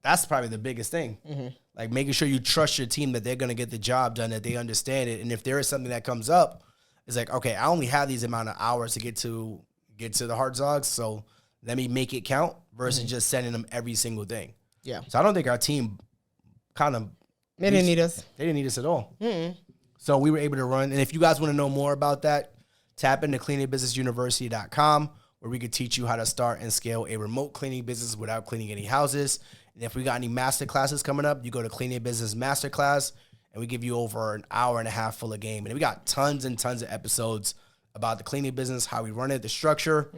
That's probably the biggest thing. Like making sure you trust your team that they're going to get the job done, that they understand it. And if there is something that comes up, it's like, okay, I only have these amount of hours to get to the hard zogs. So let me make it count versus just sending them every single thing. Yeah. So I don't think our team They didn't need us. They didn't need us at all. So we were able to run. And if you guys want to know more about that, tap into cleaningbusinessuniversity.com, where we could teach you how to start and scale a remote cleaning business without cleaning any houses. And if we got any master classes coming up, you go to Cleaning Business Masterclass, and we give you over an hour and a half full of game. And we got tons and tons of episodes about the cleaning business, how we run it, the structure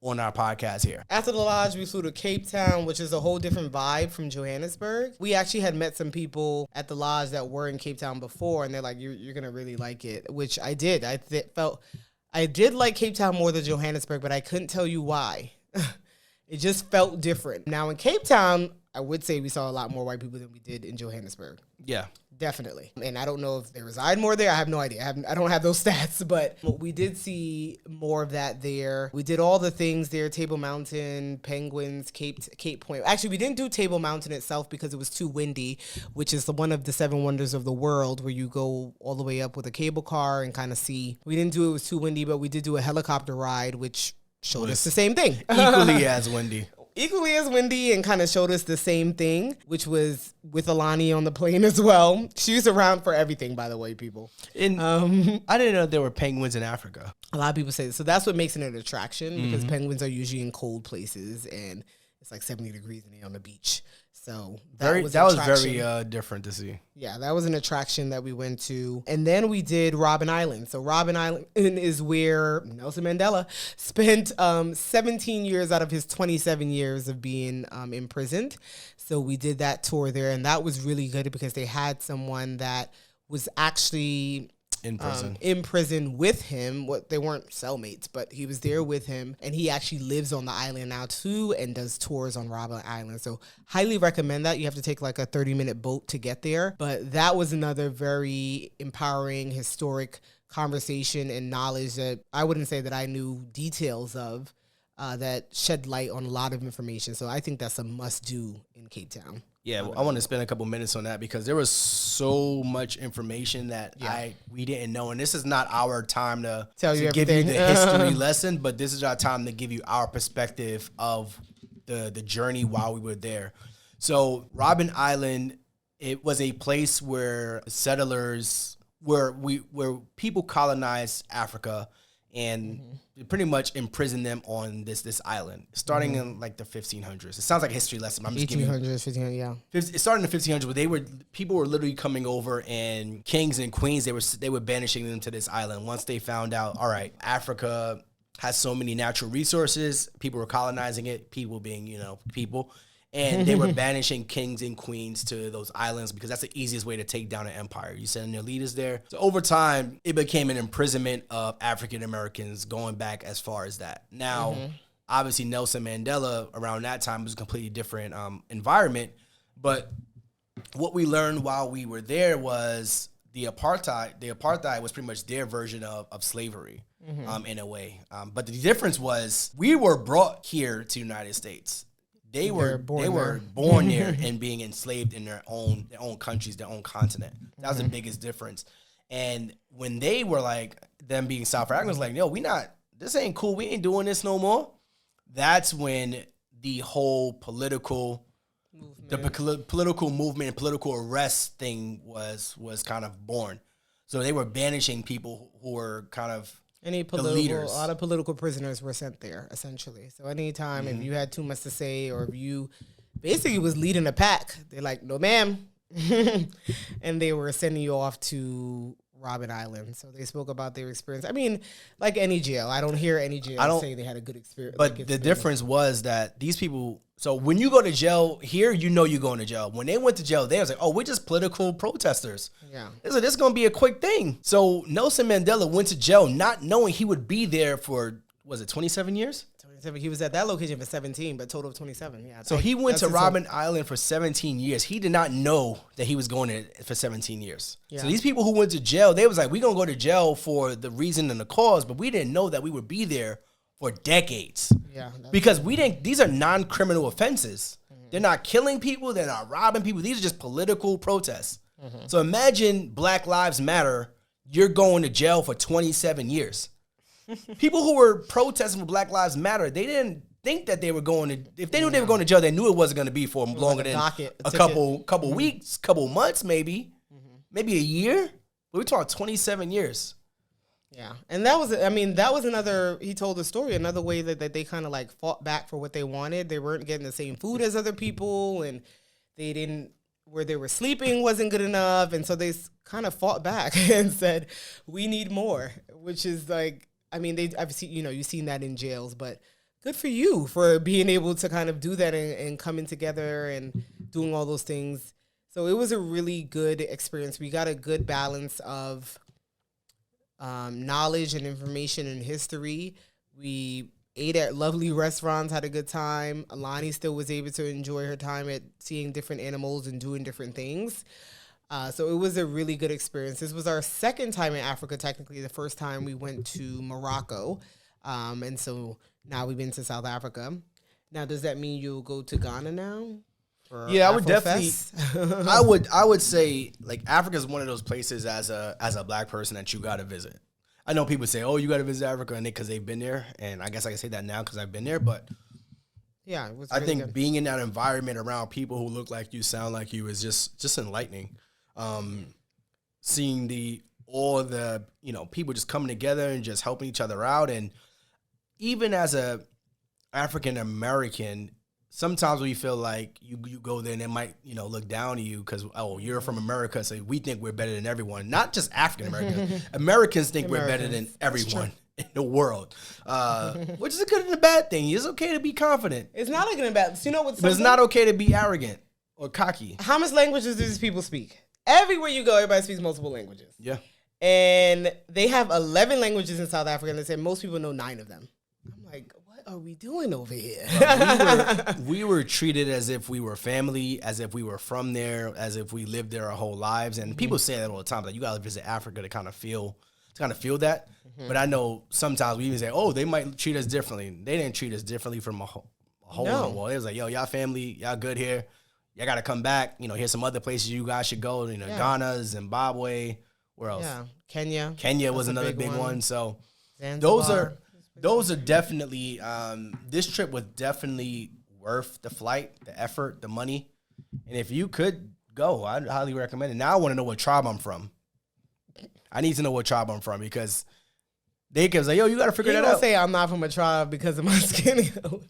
on our podcast here. After the lodge, we flew to Cape Town, which is a whole different vibe from Johannesburg. We actually had met some people at the lodge that were in Cape Town before, and they're like, you're going to really like it, which I did. I did like Cape Town more than Johannesburg, but I couldn't tell you why. It just felt different. Now, in Cape Town, I would say we saw a lot more white people than we did in Johannesburg. Yeah. Definitely. And I don't know if they reside more there. I have no idea. I don't have those stats, but we did see more of that there. We did all the things there, Table Mountain, Penguins, Cape Point. Actually, we didn't do Table Mountain itself because it was too windy, which is one of the 7 wonders of the world where you go all the way up with a cable car and kind of see. We didn't do it was too windy, but we did do a helicopter ride, which showed us the same thing. Equally as windy. Equally as windy, and kind of showed us the same thing, which was with Alani on the plane as well. She's around for everything, by the way, people. And I didn't know there were penguins in Africa. A lot of people say this. So that's what makes it an attraction, because penguins are usually in cold places, and it's like 70 degrees and they're on the beach. So that was very different to see. Yeah, that was an attraction that we went to. And then we did Robben Island. So Robben Island is where Nelson Mandela spent 17 years out of his 27 years of being imprisoned. So we did that tour there, and that was really good because they had someone that was actually in prison with him. They weren't cellmates, but he was there with him, and he actually lives on the island now too and does tours on Robben Island. So highly recommend that. You have to take like a 30-minute boat to get there, but that was another very empowering, historic conversation and knowledge that I wouldn't say that I knew details of, that shed light on a lot of information. So I think that's a must-do in Cape Town. Yeah, I want to spend a couple minutes on that because there was so much information that we didn't know. And this is not our time to give you the history lesson, but this is our time to give you our perspective of the journey while we were there. So Robben Island, it was a place where settlers, where people colonized Africa and pretty much imprisoned them on this island, starting in like the 1500s. It sounds like a history lesson. I'm just giving 1800s, 1500s, yeah. It started in the 1500s, where people were literally coming over, and kings and queens, they were banishing them to this island. Once they found out, all right, Africa has so many natural resources, people were colonizing it, people being, people. And they were banishing kings and queens to those islands because that's the easiest way to take down an empire. You send their leaders there. So over time, it became an imprisonment of African Americans going back as far as that. Now, obviously, Nelson Mandela around that time was a completely different environment. But what we learned while we were there was the apartheid. The apartheid was pretty much their version of slavery in a way. But the difference was we were brought here to the United States. They were born there and being enslaved in their own countries, their own continent. That was the biggest difference. And when they were like, them being South Africans, like, no, this ain't cool. We ain't doing this no more. That's when the whole political movement and political arrest thing was kind of born. So they were banishing people who were kind of a lot of political prisoners were sent there, essentially. So anytime if you had too much to say, or if you basically was leading a pack, they're like, no, ma'am. And they were sending you off to Robben Island. So they spoke about their experience. I mean, like any jail. I don't hear any jail say they had a good experience. But the difference was that these people, so when you go to jail here, you're going to jail. When they went to jail, they was like, oh, we're just political protesters. Yeah. They said, this is going to be a quick thing. So Nelson Mandela went to jail not knowing he would be there for, was it 27 years? 27. He was at that location for 17, but total of 27. Yeah. So he went to Robben Island for 17 years. He did not know that he was going there for 17 years. Yeah. So these people who went to jail, they was like, we're going to go to jail for the reason and the cause, but we didn't know that we would be there for decades. Yeah. Because these are non-criminal offenses. They're not killing people. They're not robbing people. These are just political protests. So imagine Black Lives Matter. You're going to jail for 27 years. People who were protesting for Black Lives Matter, they didn't think that they were going to, if they knew they were going to jail, they knew it wasn't going to be for longer than a couple weeks, couple months, maybe a year. But we're talking 27 years. Yeah. And that was another, he told the story, another way that they kind of like fought back for what they wanted. They weren't getting the same food as other people, and where they were sleeping wasn't good enough. And so they kind of fought back and said, we need more, which is like, I've seen, you've seen that in jails, but good for you for being able to kind of do that and coming together and doing all those things. So it was a really good experience. We got a good balance of knowledge and information and history. We ate at lovely restaurants, had a good time. Alani still was able to enjoy her time at seeing different animals and doing different things. So it was a really good experience. This was our second time in Africa, technically. The first time we went to Morocco. And so now we've been to South Africa. Now, does that mean you'll go to Ghana now? Yeah, I would definitely. I would say like Africa is one of those places as a Black person that you got to visit. I know people say, "Oh, you got to visit Africa," and because they've been there, and I guess I can say that now because I've been there. But yeah, it was I think being in that environment around people who look like you, sound like you, is just enlightening. Seeing all the people just coming together and just helping each other out, and even as a African American, sometimes we feel like you go there and they might look down to you because you're from America, so we think we're better than everyone. Not just African Americans, Americans think we're better than everyone in the world, which is a good and a bad thing. It's okay to be confident. It's not a good and bad. You know what's but it's not okay to be arrogant or cocky. How much languages do these people speak? Everywhere you go, everybody speaks multiple languages. Yeah. And they have 11 languages in South Africa, and they say most people know 9 of them. I'm like, what are we doing over here? We were treated as if we were family, as if we were from there, as if we lived there our whole lives. And people say that all the time, like you got to visit Africa to kind of feel that. But I know sometimes we even say, oh, they might treat us differently. They didn't treat us differently from a hole in the wall. It was like, yo, y'all family, y'all good here. Y'all got to come back. Here's some other places you guys should go. Ghana, Zimbabwe. Where else? Yeah, Kenya was another big one. So Zanzibar. Those are definitely, this trip was definitely worth the flight, the effort, the money. And if you could go, I'd highly recommend it. Now I want to know what tribe I'm from. I need to know what tribe I'm from because they can say, yo, you got to figure that out. You don't say I'm not from a tribe because of my skin color.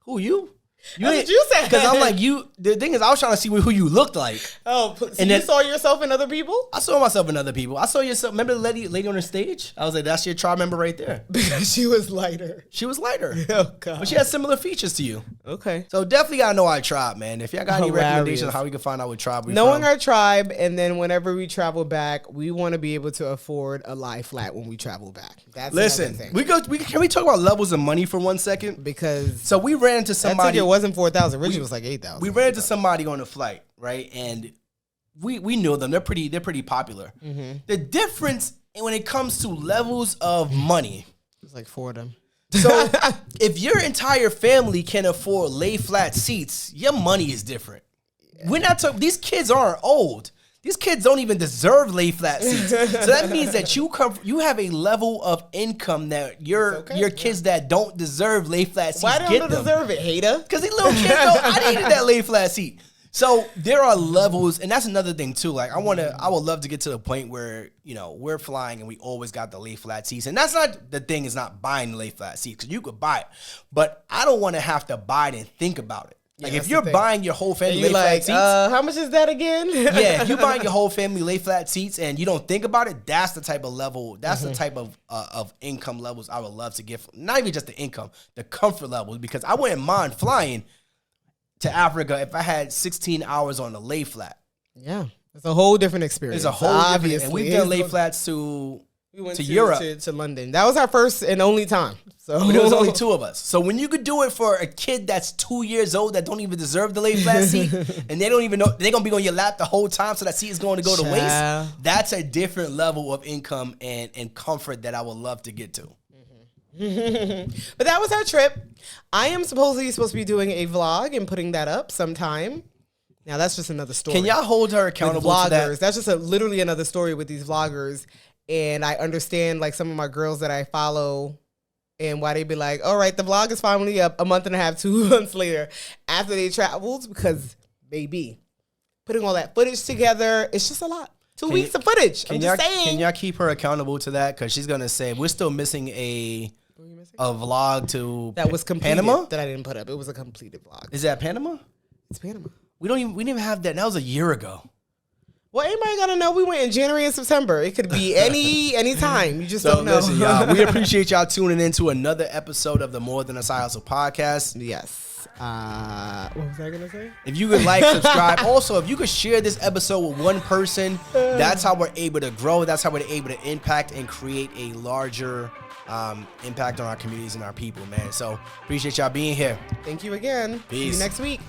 Who, you? That's what you said. Because I'm like, the thing is, I was trying to see who you looked like. Oh, so and you saw yourself in other people? I saw myself in other people. I saw yourself. Remember the lady on the stage? I was like, that's your tribe member right there. Because she was lighter. She was lighter. Oh, God. But she had similar features to you. Okay. So definitely got to know our tribe, man. If y'all got any recommendations on how we can find out what tribe we're Knowing from. our tribe, and then whenever we travel back, we want to be able to afford a lie flat when we travel back. That's Listen, can we talk about levels of money for 1 second? Because so we ran into somebody. That ticket wasn't $4,000. It was like $8,000. We ran into somebody on the flight, right? And we knew them. They're pretty popular. Mm-hmm. The difference when it comes to levels of money, it's like 4 of them. So if your entire family can afford lay flat seats, your money is different. Yeah. We're not talking. These kids aren't old. These kids don't even deserve lay flat seats. So that means that you have a level of income that your kids that don't deserve lay flat seats. Why don't they deserve it, hater? Because these little kids I needed that lay flat seat. So there are levels, and that's another thing too. Like I would love to get to the point where we're flying and we always got the lay flat seats. And that's not the thing. Is not buying the lay flat seats because you could buy it, but I don't want to have to buy it and think about it. Like if you're buying your whole family lay flat seats, how much is that again? Yeah, if you're buying your whole family lay flat seats and you don't think about it, that's the type of level, that's the type of income levels I would love to get. Not even just the income, the comfort levels, because I wouldn't mind flying to Africa if I had 16 hours on the lay flat. Yeah, it's a whole different experience. It's a whole different, and we've done lay flats to Europe, to London. That was our first and only time. So but there was only 2 of us. So when you could do it for a kid that's 2 years old that don't even deserve the lay flat seat, and they don't even know they're gonna be on your lap the whole time, so that seat is going to go to waste. That's a different level of income and comfort that I would love to get to. But that was our trip. I am supposed to be doing a vlog and putting that up sometime. Now that's just another story. Can y'all hold her accountable with to that? vloggers? That's just literally another story with these vloggers. And I understand like some of my girls that I follow and why they be like, all right, the vlog is finally up a month and a half, 2 months later after they traveled, because baby, putting all that footage together, it's just a lot. 2 weeks of footage. I'm just saying. Can y'all keep her accountable to that? Because she's going to say, we're still missing a vlog to that was completed, Panama that I didn't put up. It was a completed vlog. Is that Panama? It's Panama. We didn't even have that. That was a year ago. Well, anybody gotta know we went in January and September. It could be any time. You just don't know. Listen, y'all, we appreciate y'all tuning in to another episode of the More Than a Side Hustle podcast. Yes. What was I gonna say? If you could like, subscribe. Also, if you could share this episode with one person, that's how we're able to grow. That's how we're able to impact and create a larger impact on our communities and our people, man. So appreciate y'all being here. Thank you again. Peace. See you next week.